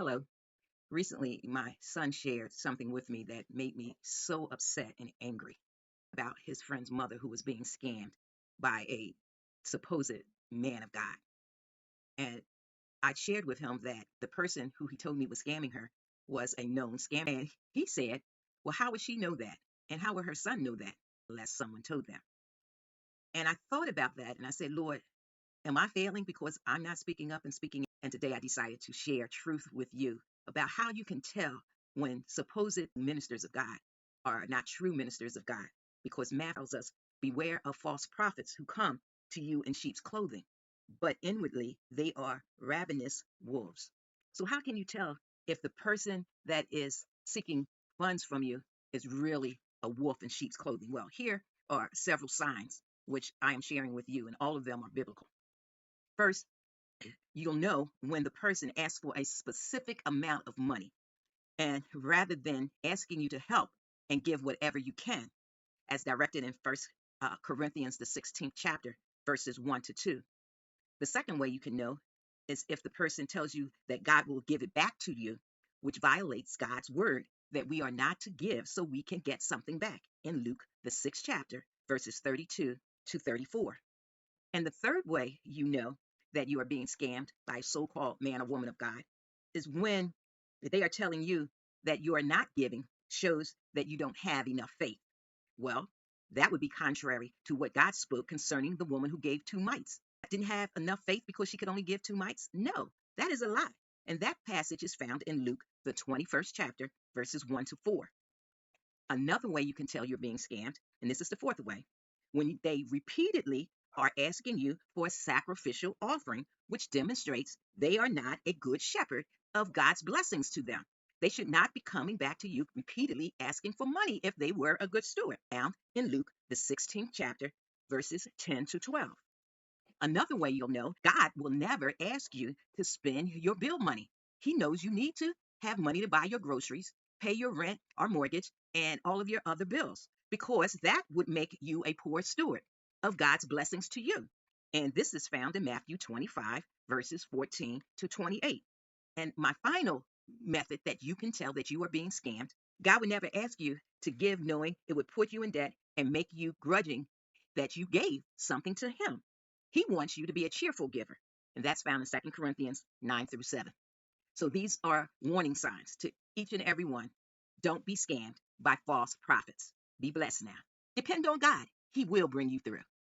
Hello. Recently, my son shared something with me that made me so upset and angry about his friend's mother who was being scammed by a supposed man of God. And I shared with him that the person who he told me was scamming her was a known scammer. And he said, well, how would she know that? And how would her son know that unless someone told them? And I thought about that and I said, Lord, am I failing because I'm not speaking up and speaking? And today I decided to share truth with you about how you can tell when supposed ministers of God are not true ministers of God. Because Matthew tells us, beware of false prophets who come to you in sheep's clothing, but inwardly they are ravenous wolves. So, how can you tell if the person that is seeking funds from you is really a wolf in sheep's clothing? Well, here are several signs which I am sharing with you, and all of them are biblical. First, you'll know when the person asks for a specific amount of money, and rather than asking you to help and give whatever you can, as directed in First Corinthians, the 16th chapter, verses 1 to 2. The second way you can know is if the person tells you that God will give it back to you, which violates God's word that we are not to give so we can get something back in Luke, the 6th chapter, verses 32 to 34. And the third way you know that you are being scammed by a so called man or woman of God is when they are telling you that you are not giving, shows that you don't have enough faith. Well, that would be contrary to what God spoke concerning the woman who gave two mites. Didn't have enough faith because she could only give two mites? No, that is a lie. And that passage is found in Luke, the 21st chapter, verses 1 to 4. Another way you can tell you're being scammed, and this is the fourth way, when they repeatedly are asking you for a sacrificial offering, which demonstrates they are not a good shepherd of God's blessings to them. They should not be coming back to you repeatedly asking for money if they were a good steward. Found in Luke, the 16th chapter, verses 10 to 12. Another way you'll know, God will never ask you to spend your bill money. He knows you need to have money to buy your groceries, pay your rent or mortgage, and all of your other bills, because that would make you a poor steward of God's blessings to you. And this is found in Matthew 25, verses 14 to 28. And my final method that you can tell that you are being scammed, God would never ask you to give knowing it would put you in debt and make you grudging that you gave something to Him. He wants you to be a cheerful giver. And that's found in 2 Corinthians 9 through 7. So these are warning signs to each and every one. Don't be scammed by false prophets. Be blessed now. Depend on God. He will bring you through.